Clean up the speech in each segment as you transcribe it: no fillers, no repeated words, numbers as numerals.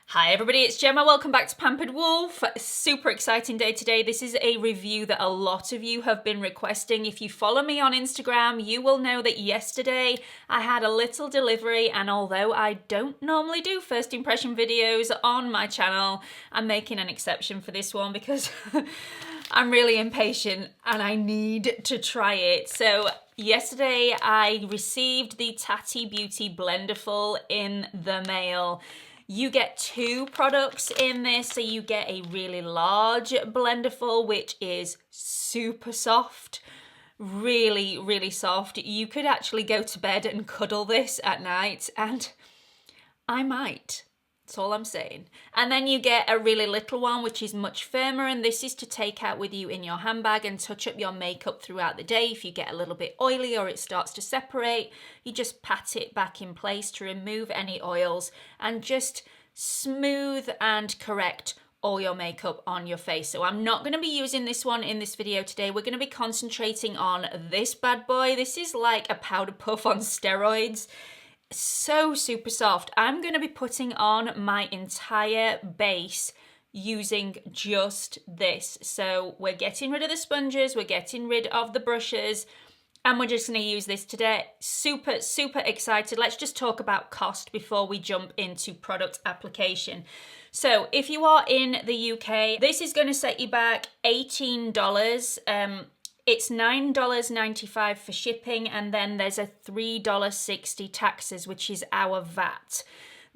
Hi everybody, it's Gemma. Welcome back to Pampered Wolf. Super exciting day today. This is a review that a lot of you have been requesting. If you follow me on Instagram, you will know that yesterday I had a little delivery, and although I don't normally do first impression videos on my channel, I'm making an exception for this one because I'm really impatient and I need to try it. So yesterday I received the TATI Beauty Blendiful in the mail. You get two products in this, so you get a really large Blendiful, which is super soft, really soft. You could actually go to bed and cuddle this at night, and I might. That's all I'm saying. And then you get a really little one, which is much firmer, and this is to take out with you in your handbag and touch up your makeup throughout the day. If you get a little bit oily or it starts to separate, you just pat it back in place to remove any oils and just smooth and correct all your makeup on your face. So I'm not going to be using this one in this video today. We're going to be concentrating on this bad boy. This is like a powder puff on steroids. So super soft. I'm going to be putting on my entire base using just this. So we're getting rid of the sponges, we're getting rid of the brushes, and we're just going to use this today. Super excited. Let's just talk about cost before we jump into product application. So if you are in the UK, this is going to set you back $18. It's $9.95 for shipping, and then there's a $3.60 taxes, which is our VAT.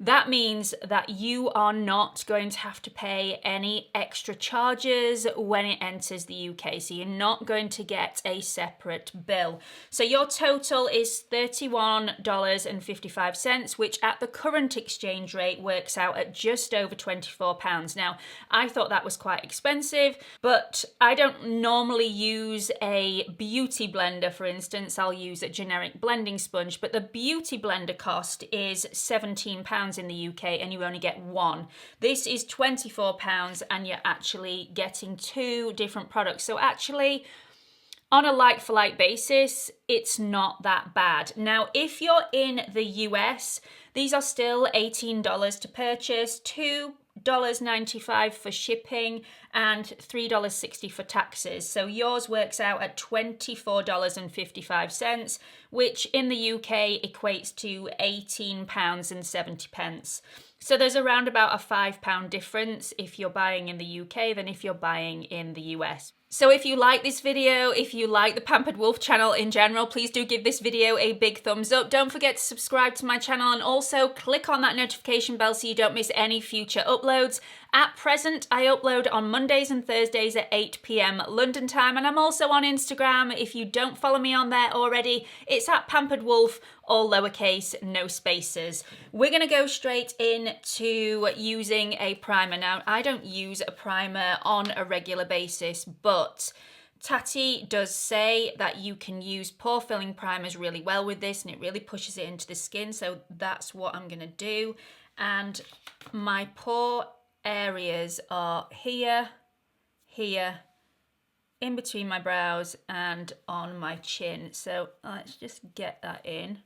That means that you are not going to have to pay any extra charges when it enters the UK. So you're not going to get a separate bill. So your total is $31.55, which at the current exchange rate works out at just over £24. Now, I thought that was quite expensive, but I don't normally use a beauty blender, for instance. I'll use a generic blending sponge, but the beauty blender cost is £17 in the UK, and you only get one. This is £24, and you're actually getting two different products. So actually, on a like-for-like basis, it's not that bad. Now, if you're in the US, these are still $18 to purchase, $2.95 for shipping, and $3.60 for taxes. So yours works out at $24.55, which in the UK equates to £18.70. So there's around about a £5 difference if you're buying in the UK than if you're buying in the US. So if you like this video, if you like the Pampered Wolf channel in general, please do give this video a big thumbs up. Don't forget to subscribe to my channel, and also click on that notification bell so you don't miss any future uploads. At present, I upload on Mondays and Thursdays at 8 PM London time, and I'm also on Instagram. If you don't follow me on there already, it's at Pampered Wolf, all lowercase, no spaces. We're going to go straight into using a primer. Now, I don't use a primer on a regular basis, but Tati does say that you can use pore filling primers really well with this, and it really pushes it into the skin, so that's what I'm going to do. And my pore areas are here, in between my brows and on my chin. So let's just get that in.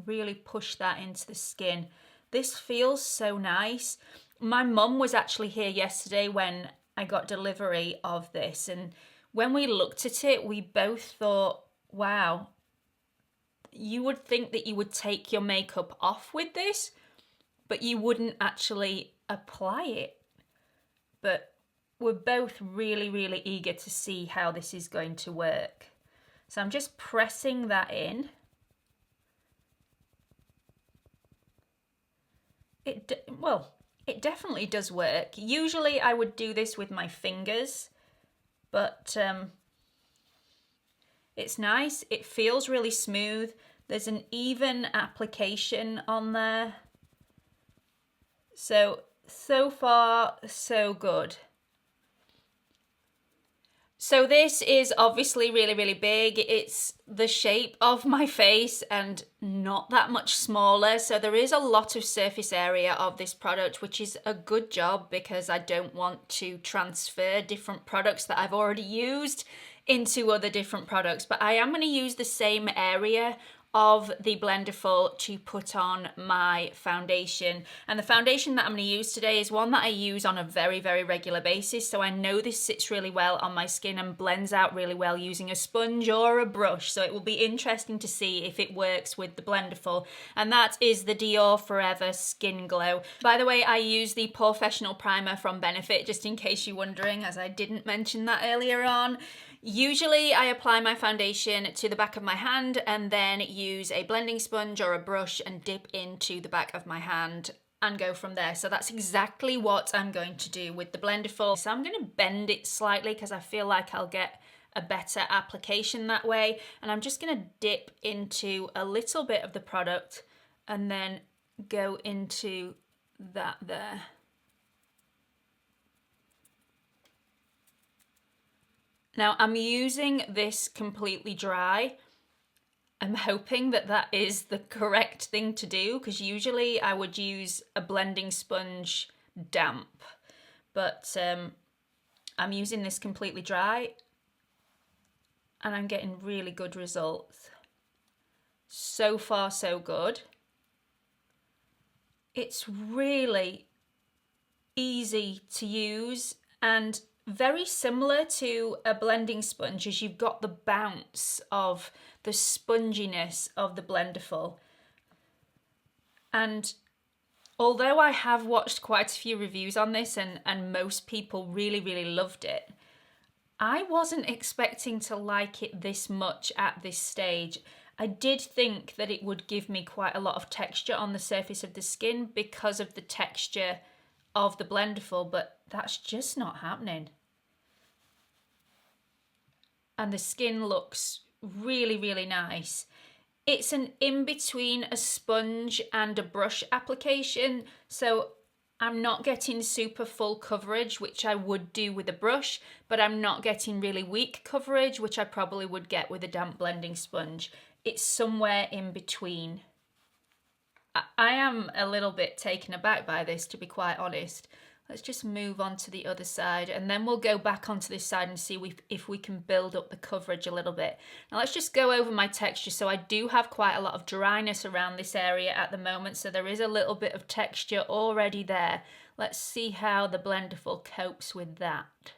Really push that into the skin. This feels so nice. My mum was actually here yesterday when I got delivery of this, and when we looked at it, we both thought, wow, you would think that you would take your makeup off with this, but you wouldn't actually apply it. But we're both really eager to see how this is going to work. So I'm just pressing that in. It definitely does work. Usually I would do this with my fingers, but it's nice. It feels really smooth. There's an even application on there. So far, so good. So this is obviously really big. It's the shape of my face and not that much smaller. So there is a lot of surface area of this product, which is a good job because I don't want to transfer different products that I've already used into other different products. But I am going to use the same area of the Blendiful to put on my foundation. And the foundation that I'm going to use today is one that I use on a very, very regular basis. So I know this sits really well on my skin and blends out really well using a sponge or a brush. So it will be interesting to see if it works with the Blendiful. And that is the DIOR Forever Skin Glow. By the way, I use the Porefessional primer from Benefit, just in case you're wondering, as I didn't mention that earlier on. Usually I apply my foundation to the back of my hand and then use a blending sponge or a brush and dip into the back of my hand and go from there. So that's exactly what I'm going to do with the Blendiful. So I'm going to bend it slightly because I feel like I'll get a better application that way. And I'm just going to dip into a little bit of the product and then go into that there. Now I'm using this completely dry. I'm hoping that that is the correct thing to do, because usually I would use a blending sponge damp, but I'm using this completely dry and I'm getting really good results. So far so good. It's really easy to use and very similar to a blending sponge, as you've got the bounce of the sponginess of the Blendiful. And although I have watched quite a few reviews on this and most people really, really loved it, I wasn't expecting to like it this much at this stage. I did think that it would give me quite a lot of texture on the surface of the skin because of the texture of the Blendiful, but that's just not happening. And the skin looks really, really nice. It's an in-between a sponge and a brush application, so I'm not getting super full coverage, which I would do with a brush, but I'm not getting really weak coverage, which I probably would get with a damp blending sponge. It's somewhere in between. I am a little bit taken aback by this, to be quite honest. Let's just move on to the other side and then we'll go back onto this side and see if we can build up the coverage a little bit. Now let's just go over my texture. So I do have quite a lot of dryness around this area at the moment, so there is a little bit of texture already there. Let's see how the Blendiful copes with that.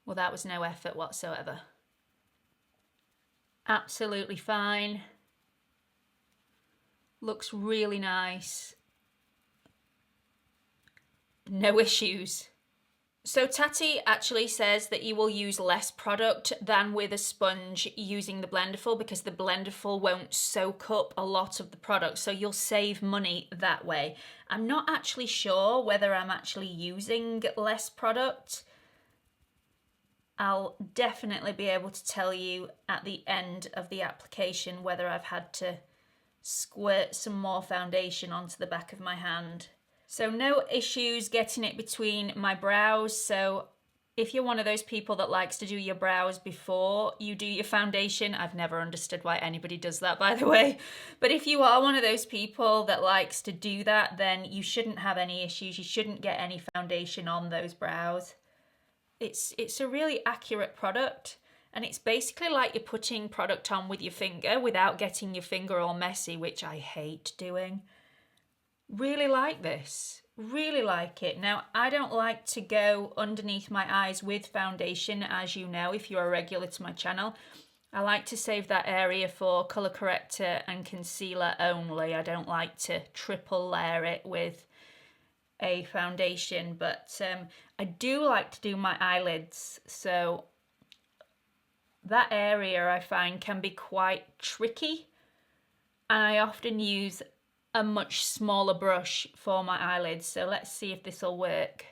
Well, that was no effort whatsoever. Absolutely fine. Looks really nice. No issues. So Tati actually says that you will use less product than with a sponge using the Blendiful, because the Blendiful won't soak up a lot of the product, so you'll save money that way. I'm not actually sure whether I'm actually using less product. I'll definitely be able to tell you at the end of the application whether I've had to squirt some more foundation onto the back of my hand. So no issues getting it between my brows. So if you're one of those people that likes to do your brows before you do your foundation, I've never understood why anybody does that, by the way. But if you are one of those people that likes to do that, then you shouldn't have any issues. You shouldn't get any foundation on those brows. It's a really accurate product. And it's basically like you're putting product on with your finger without getting your finger all messy, which I hate doing. Really like this. Really like it. Now, I don't like to go underneath my eyes with foundation, as you know, if you're a regular to my channel. I like to save that area for colour corrector and concealer only. I don't like to triple layer it with a foundation, but I do like to do my eyelids, so that area I find can be quite tricky, and I often use a much smaller brush for my eyelids, so let's see if this will work.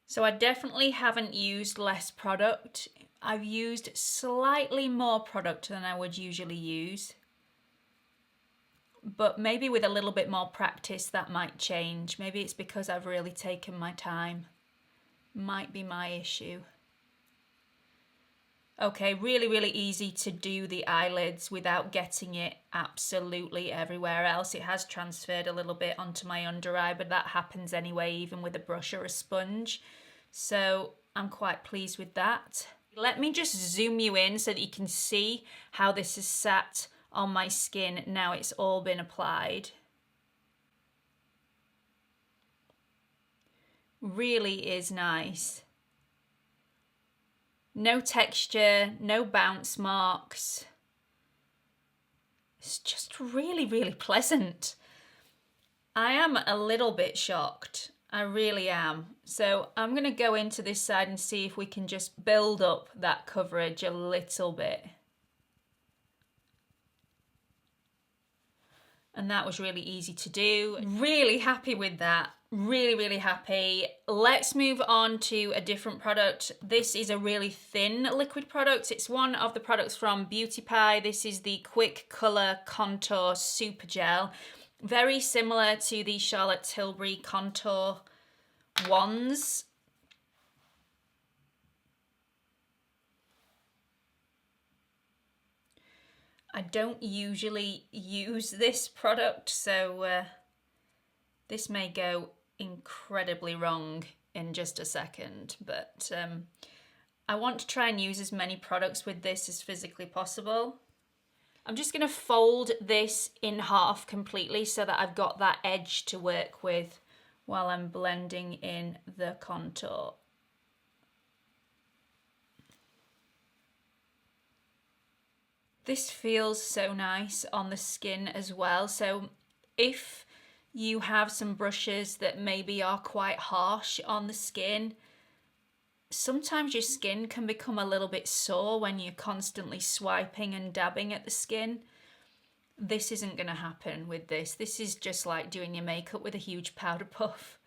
So I definitely haven't used less product. I've used slightly more product than I would usually use, but maybe with a little bit more practice that might change. Maybe it's because I've really taken my time. Might be my issue. Okay, really, really easy to do the eyelids without getting it absolutely everywhere else. It has transferred a little bit onto my under eye, but that happens anyway, even with a brush or a sponge. So I'm quite pleased with that. Let me just zoom you in so that you can see how this is sat on my skin now it's all been applied. Really is nice. No texture, no bounce marks. It's just really, really pleasant. I am a little bit shocked. I really am. So I'm going to go into this side and see if we can just build up that coverage a little bit. And that was really easy to do. Really happy with that. Really, really happy. Let's move on to a different product. This is a really thin liquid product. It's one of the products from Beauty Pie. This is the Quick Colour Contour Supergel. Very similar to the Charlotte Tilbury Contour ones. I don't usually use this product, so this may go incredibly wrong in just a second, but I want to try and use as many products with this as physically possible. I'm just going to fold this in half completely so that I've got that edge to work with while I'm blending in the contour. This feels so nice on the skin as well. So if you have some brushes that maybe are quite harsh on the skin, sometimes your skin can become a little bit sore when you're constantly swiping and dabbing at the skin. This isn't going to happen with this. This is just like doing your makeup with a huge powder puff.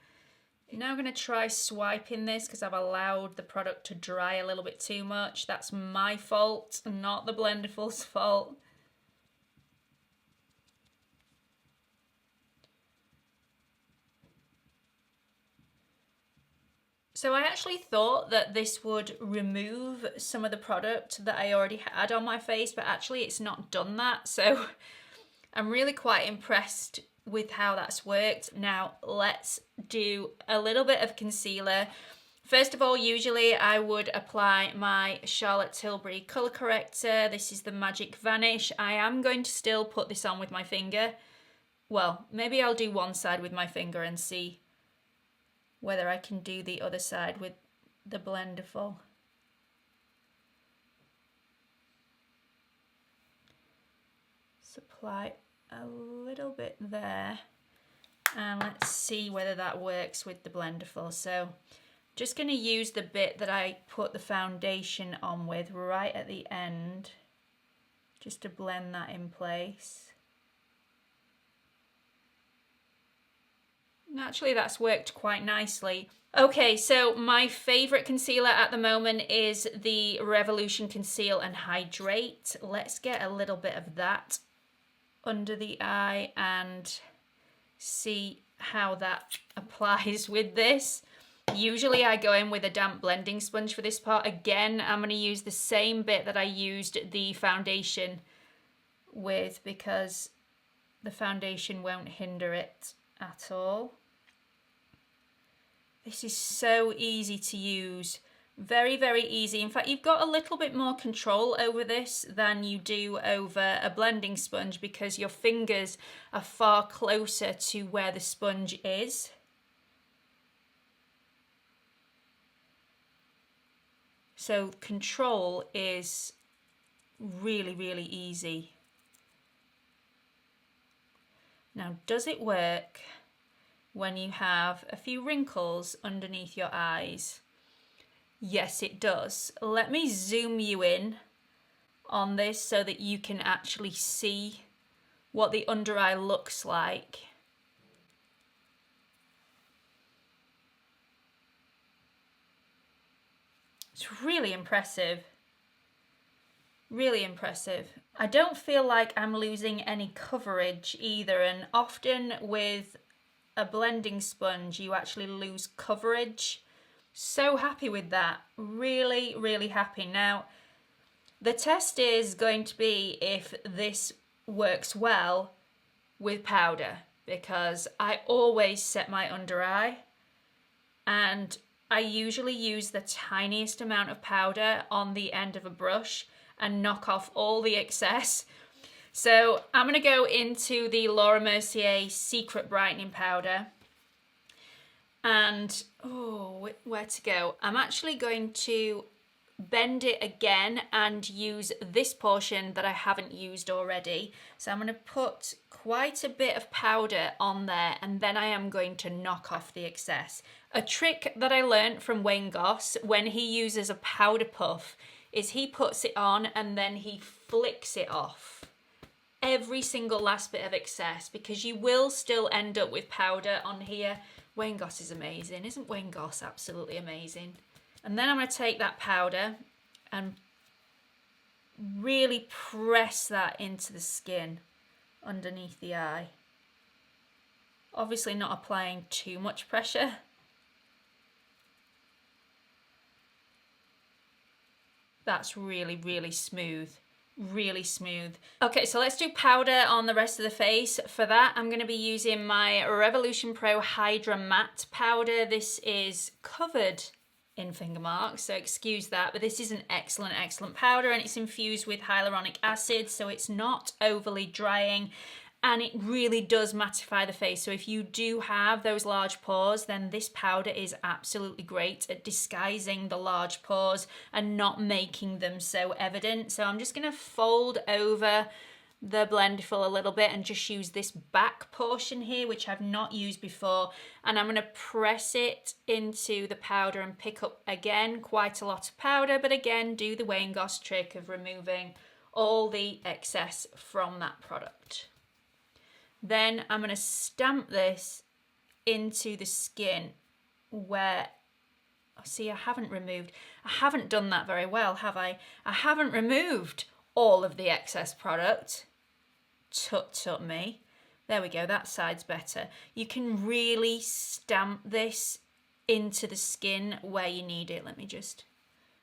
Now I'm going to try swiping this because I've allowed the product to dry a little bit too much. That's my fault, not the Blendiful's fault. So I actually thought that this would remove some of the product that I already had on my face, but actually it's not done that. So I'm really quite impressed with how that's worked. Now let's do a little bit of concealer. First of all, usually I would apply my Charlotte Tilbury colour corrector. This is the Magic Vanish. I am going to still put this on with my finger. Well, maybe I'll do one side with my finger and see whether I can do the other side with the Blendiful. Apply a little bit there, and let's see whether that works with the Blendiful. So just going to use the bit that I put the foundation on with right at the end, just to blend that in place. Actually, that's worked quite nicely. Okay, so my favourite concealer at the moment is the Revolution Conceal and Hydrate. Let's get a little bit of that under the eye and see how that applies with this. Usually I go in with a damp blending sponge for this part. Again, I'm going to use the same bit that I used the foundation with because the foundation won't hinder it at all. This is so easy to use. Very, very easy. In fact, you've got a little bit more control over this than you do over a blending sponge because your fingers are far closer to where the sponge is. So control is really, really easy. Now, does it work when you have a few wrinkles underneath your eyes? Yes, it does. Let me zoom you in on this so that you can actually see what the under eye looks like. It's really impressive. Really impressive. I don't feel like I'm losing any coverage either, and often with a blending sponge you actually lose coverage. So happy with that. Really, really happy. Now, the test is going to be if this works well with powder, because I always set my under eye, and I usually use the tiniest amount of powder on the end of a brush and knock off all the excess. So I'm going to go into the Laura Mercier Secret Brightening Powder. And, oh, where to go? I'm actually going to bend it again and use this portion that I haven't used already. So I'm going to put quite a bit of powder on there, and then I am going to knock off the excess. A trick that I learned from Wayne Goss when he uses a powder puff is he puts it on and then he flicks it off. Every single last bit of excess, because you will still end up with powder on here. Wayne Goss is amazing. Isn't Wayne Goss absolutely amazing? And then I'm going to take that powder and really press that into the skin underneath the eye. Obviously not applying too much pressure. That's really, really smooth. Really smooth. Okay, so let's do powder on the rest of the face. For that, I'm going to be using my Revolution Pro HydraMatte powder. This is covered in finger marks, so excuse that, but this is an excellent, excellent powder, and it's infused with hyaluronic acid, so it's not overly drying, and it really does mattify the face. So if you do have those large pores, then this powder is absolutely great at disguising the large pores and not making them so evident. So I'm just going to fold over the Blendiful a little bit and just use this back portion here, which I've not used before, and I'm going to press it into the powder and pick up again quite a lot of powder, but again do the Wayne Goss trick of removing all the excess from that product. Then I'm going to stamp this into the skin where, see, I haven't done that very well, have I? I haven't removed all of the excess product. Tut me. There we go, that side's better. You can really stamp this into the skin where you need it.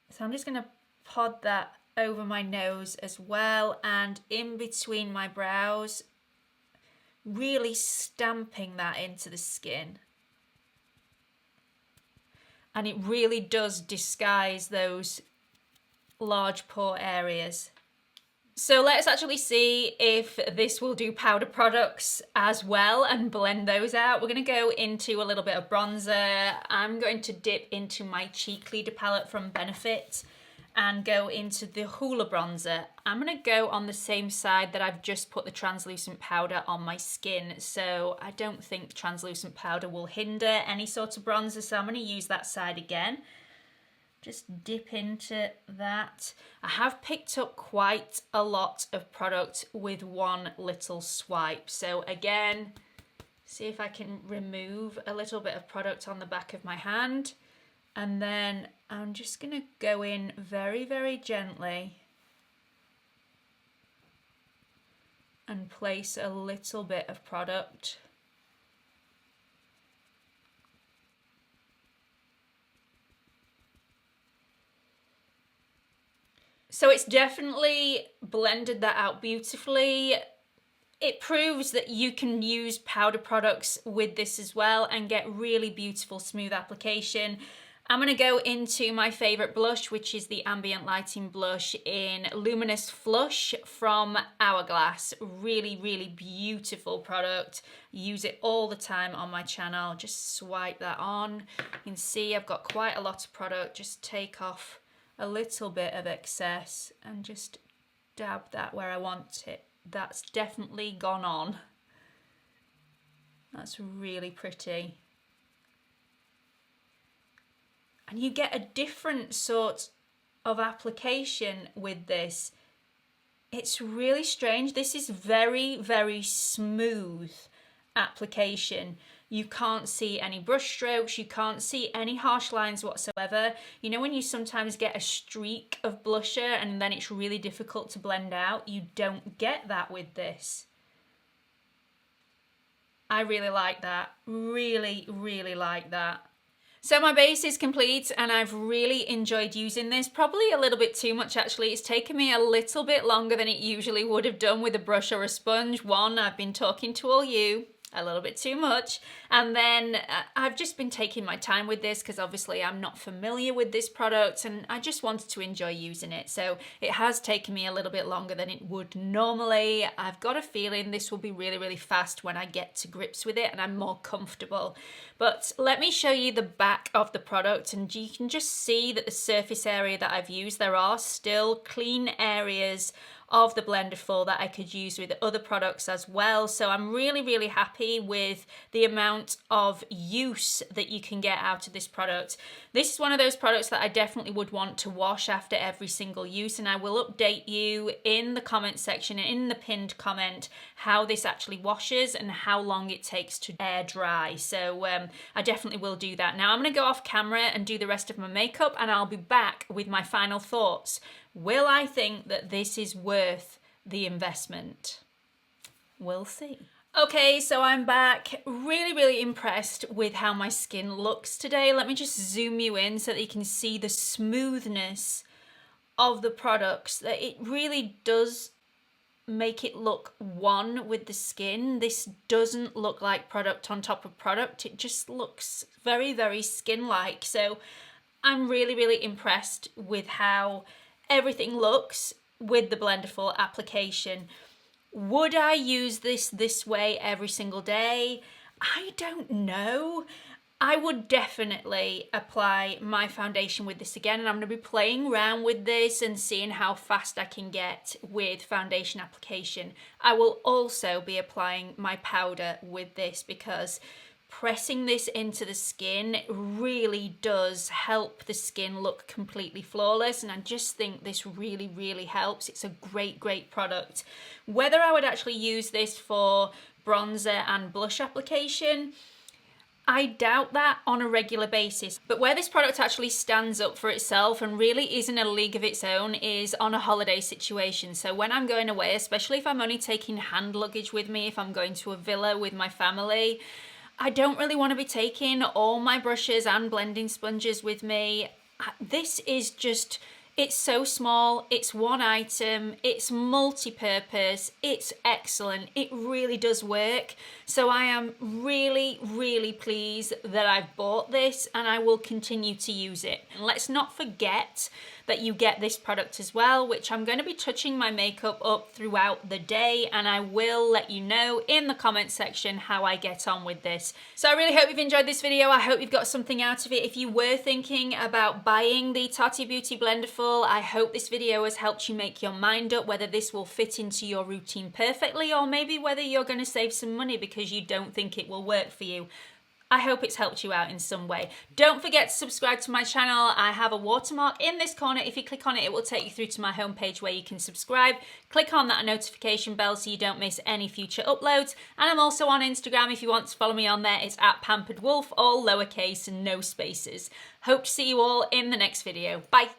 So I'm just going to pod that over my nose as well and in between my brows, really stamping that into the skin. And it really does disguise those large pore areas. So let's actually see if this will do powder products as well and blend those out. We're going to go into a little bit of bronzer. I'm going to dip into my Cheek Leader palette from Benefit and go into the Hoola bronzer. I'm going to go on the same side that I've just put the translucent powder on my skin, so I don't think translucent powder will hinder any sort of bronzer, so I'm going to use that side again. Just dip into that. I have picked up quite a lot of product with one little swipe. So again, see if I can remove a little bit of product on the back of my hand. And then I'm just going to go in very, very gently and place a little bit of product. So it's definitely blended that out beautifully. It proves that you can use powder products with this as well and get really beautiful, smooth application. I'm going to go into my favourite blush, which is the Ambient Lighting Blush in Luminous Flush from HOURGLASS. Really, really beautiful product. Use it all the time on my channel. Just swipe that on. You can see I've got quite a lot of product. Just take off a little bit of excess and just dab that where I want it. That's definitely gone on. That's really pretty. And you get a different sort of application with this. It's really strange. This is very, very smooth application. You can't see any brush strokes, you can't see any harsh lines whatsoever. You know when you sometimes get a streak of blusher and then it's really difficult to blend out? You don't get that with this. I really like that. Really, really like that. So my base is complete and I've really enjoyed using this. Probably a little bit too much actually. It's taken me a little bit longer than it usually would have done with a brush or a sponge. One, I've been talking to all you. a little bit too much. And then I've just been taking my time with this because obviously I'm not familiar with this product and I just wanted to enjoy using it. So it has taken me a little bit longer than it would normally. I've got a feeling this will be really, really fast when I get to grips with it and I'm more comfortable. But let me show you the back of the product and you can just see that the surface area that I've used, there are still clean areas of the Blendiful that I could use with other products as well. So I'm really, really happy with the amount of use that you can get out of this product. This is one of those products that I definitely would want to wash after every single use, and I will update you in the comment section, in the pinned comment, how this actually washes and how long it takes to air dry. So I definitely will do that. Now I'm going to go off camera and do the rest of my makeup and I'll be back with my final thoughts. Will I think that this is worth the investment? We'll see. Okay, so I'm back. Really, really impressed with how my skin looks today. Let me just zoom you in so that you can see the smoothness of the products. That it really does make it look one with the skin. This doesn't look like product on top of product. It just looks very, very skin-like. So I'm really, really impressed with how everything looks with the Blendiful application. Would I use this way every single day? I don't know. I would definitely apply my foundation with this again, and I'm going to be playing around with this and seeing how fast I can get with foundation application. I will also be applying my powder with this because pressing this into the skin really does help the skin look completely flawless, and I just think this really, really helps. It's a great, great product. Whether I would actually use this for bronzer and blush application, I doubt that on a regular basis. But where this product actually stands up for itself and really is in a league of its own is on a holiday situation. So when I'm going away, especially if I'm only taking hand luggage with me, if I'm going to a villa with my family, I don't really want to be taking all my brushes and blending sponges with me. This is just, it's so small, it's one item, it's multi-purpose, it's excellent, it really does work. So I am really, really pleased that I've bought this and I will continue to use it. And let's not forget that you get this product as well, which I'm going to be touching my makeup up throughout the day, and I will let you know in the comment section how I get on with this. So I really hope you've enjoyed this video. I hope you've got something out of it. If you were thinking about buying the TATI Beauty Blendiful, I hope this video has helped you make your mind up whether this will fit into your routine perfectly, or maybe whether you're going to save some money because you don't think it will work for you. I hope it's helped you out in some way. Don't forget to subscribe to my channel. I have a watermark in this corner. If you click on it, it will take you through to my homepage where you can subscribe. Click on that notification bell so you don't miss any future uploads. And I'm also on Instagram if you want to follow me on there. It's @PamperedWolf, all lowercase and no spaces. Hope to see you all in the next video. Bye.